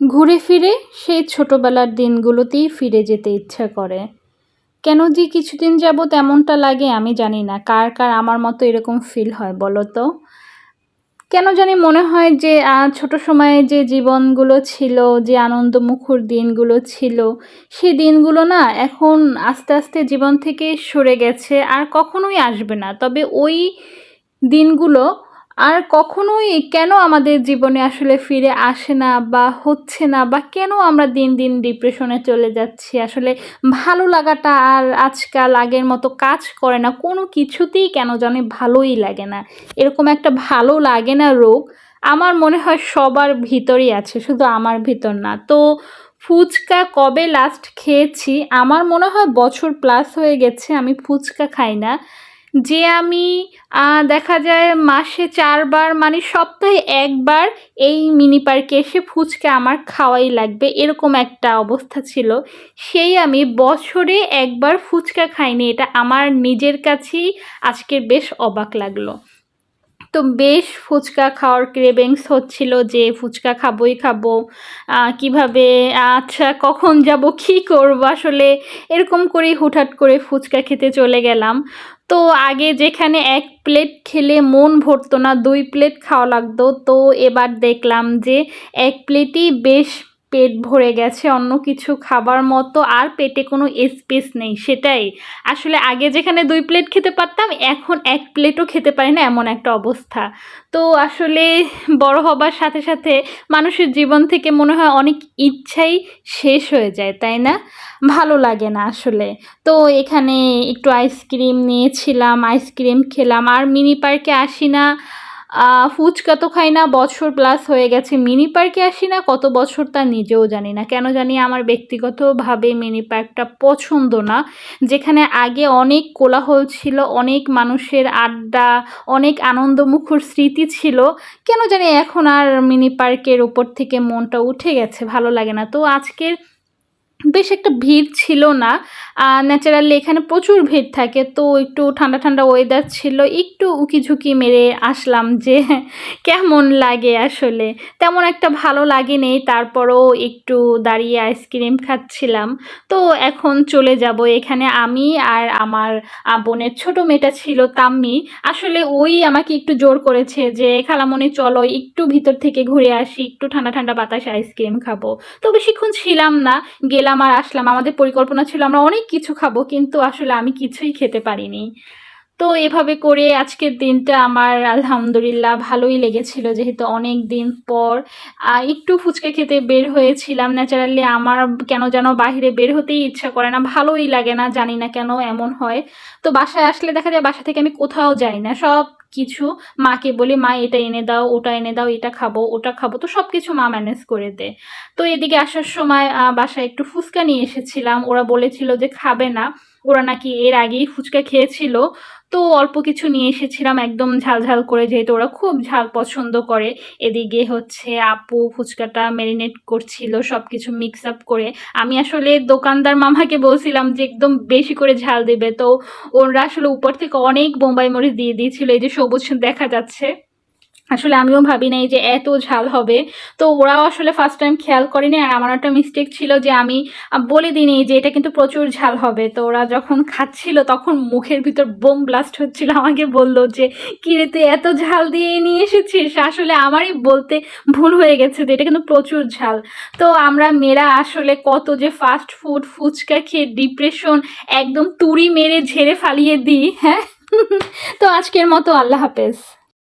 ঘুরে ফিরে সেই ছোটবেলার দিনগুলোতেই ফিরে যেতে ইচ্ছা করে। কেন যে কিছুদিন যাবৎ এমনটা লাগে আমি জানি না। কার, কার আমার মতো এরকম ফিল হয় বলো তো? কেন জানি মনে হয় যে ছোট সময়ে যে জীবনগুলো ছিল, যে আনন্দমুখর দিনগুলো ছিল, সেই দিনগুলো না এখন আস্তে, আস্তে জীবন থেকে সরে গেছে আর কখনোই আসবে না। তবে ওই দিনগুলো আর কখনোই কেন আমাদের জীবনে আসলে ফিরে আসে না বা হচ্ছে না বা কেন আমরা দিন, দিন ডিপ্রেশনে চলে যাচ্ছি? আসলে ভালো লাগাটা আর আজকাল আগের মতো কাজ করে না। কোনো কিছুতেই কেন জানি ভালোই লাগে না। এরকম একটা ভালো লাগে না রোগ আমার মনে হয় সবার ভিতরেই আছে, শুধু আমার ভিতর না। তো ফুচকা কবে লাস্ট খেয়েছি? আমার মনে হয় বছর প্লাস হয়ে গেছে আমি ফুচকা খাই না। যে আমি দেখা যায় মাসে ৪ বার মানে সপ্তাহে ১ বার এই মিনি পার্কে এসে ফুচকা আমার খাওয়াই লাগবে, এরকম একটা অবস্থা ছিল। সেই আমি বছরে ১ বার ফুচকা খাইনি। এটা আমার নিজের কাছেই আজকের বেশ অবাক লাগলো। তো বেশ ফুচকা খাওয়ার ক্রেভিংস হচ্ছিল যে ফুচকা খাবোই খাবো। কিভাবে আচ্ছা কখন যাব, কী করব আসলে এরকম করেই হুটহাট করে ফুচকা খেতে চলে গেলাম। তো আগে যেখানে ১ প্লেট খেলে মন ভরতো না, ২ প্লেট খাওয়া লাগতো। তো এবার দেখলাম যে ১ প্লেটই বেশ পেট ভরে গেছে। অন্য কিছু খাবার মতো আর পেটে কোনো স্পেস নেই, সেটাই। আসলে আগে যেখানে ২ প্লেট খেতে পারতাম, এখন ১ প্লেটও খেতে পারি না, এমন একটা অবস্থা। তো আসলে বড় হবার সাথে, সাথে মানুষের জীবন থেকে মনে হয় অনেক ইচ্ছাই শেষ হয়ে যায়, তাই না? ভালো লাগে না আসলে। তো এখানে একটু আইসক্রিম নিয়েছিলাম, আইসক্রিম খেলাম। আর মিনি পার্কে আসি না, ফুচকা তো খাই না, বছর প্লাস হয়ে গেছে। মিনি পার্কে আসি না কত বছর তা নিজেও জানি না। কেন জানি আমার ব্যক্তিগতভাবে মিনি পার্কটা পছন্দ না। যেখানে আগে অনেক কোলাহল ছিল, অনেক মানুষের আড্ডা, অনেক আনন্দমুখর স্মৃতি ছিল। কেন জানি এখন আর মিনি পার্কের উপর থেকে মনটা উঠে গেছে, ভালো লাগে না। তো আজকের বেশ একটা ভিড় ছিল না। ন্যাচারালি এখানে প্রচুর ভিড় থাকে। তো একটু ঠান্ডা, ঠান্ডা ওয়েদার ছিল। একটু উঁকি-ঝুঁকি মেরে আসলাম যে কেমন লাগে আসলে। তেমন একটা ভালো লাগেনি। তারপরও একটু দাঁড়িয়ে আইসক্রিম খাচ্ছিলাম। তো এখন চলে যাব। এখানে আমি আর আমার বোনের ছোট মেয়েটা ছিল তাম্মি। আসলে ওই আমাকে একটু জোর করেছে যে, "খালামণি চলো একটু ভিতর থেকে ঘুরে আসি, একটু ঠান্ডা, ঠান্ডা বাতাসে আইসক্রিম খাবো।" তো বেশিক্ষণ ছিলাম না। গেলাম আর আসলাম। আমাদের পরিকল্পনা ছিল আমরা অনেক কিছু খাবো, কিন্তু আসলে আমি কিছুই খেতে পারিনি। তো এভাবে করে আজকের দিনটা আমার আলহামদুলিল্লাহ ভালোই লেগেছিল, যেহেতু অনেক দিন পর একটু ফুচকা খেতে বের হয়েছিলাম। ন্যাচারালি আমার কেন যেন বাহিরে বের হতেই ইচ্ছা করে না, ভালোই লাগে না, জানি না কেন এমন হয়। তো বাসায় আসলে দেখা যায় বাসা থেকে আমি কোথাও যাই না, সব কিছু মাকে বলি, মা এটা এনে দাও, ওটা এনে দাও, এটা খাবো, ওটা খাবো। তো সব কিছু মা ম্যানেজ করে দেয়। তো এদিকে আসার সময় বাসায় একটু ফুচকা নিয়ে এসেছিলাম। ওরা বলেছিল যে খাবে না, ওরা নাকি এর আগেই ফুচকা খেয়েছিল। তো অল্প কিছু নিয়ে এসেছিলাম একদম ঝাল, ঝাল করে, যেহেতু ওরা খুব ঝাল পছন্দ করে। এদিকে হচ্ছে আপু ফুচকাটা মেরিনেট করছিল সবকিছু মিক্স আপ করে। আমি আসলে দোকানদার মামাকে বলছিলাম যে একদম বেশি করে ঝাল দেবে। তো ওরা আসলে উপর থেকে অনেক বোম্বাই মরিচ দিয়ে দিয়েছিল, এই যে সবুজ দেখা যাচ্ছে। আসলে আমিও ভাবি নাই যে এত ঝাল হবে। তো ওরাও আসলে ফার্স্ট টাইম খেয়াল করেনি। আর আমার একটা মিস্টেক ছিল যে আমি বলে দিইনি যে এটা কিন্তু প্রচুর ঝাল হবে। তো ওরা যখন খাচ্ছিল তখন মুখের ভিতর বোম ব্লাস্ট হচ্ছিল। আমাকে বলল যে, "কিরে তুই এত ঝাল দিয়ে নিয়ে এসেছিস?" আসলে আমারই বলতে ভুল হয়ে গেছে যে এটা কিন্তু প্রচুর ঝাল। তো আমরা মেয়েরা আসলে কত যে ফাস্ট ফুড, ফুচকা খেয়ে ডিপ্রেশন একদম তুড়ি মেরে ঝেড়ে ফালিয়ে দিই, হ্যাঁ? তো আজকের মতো আল্লাহ হাফেজ।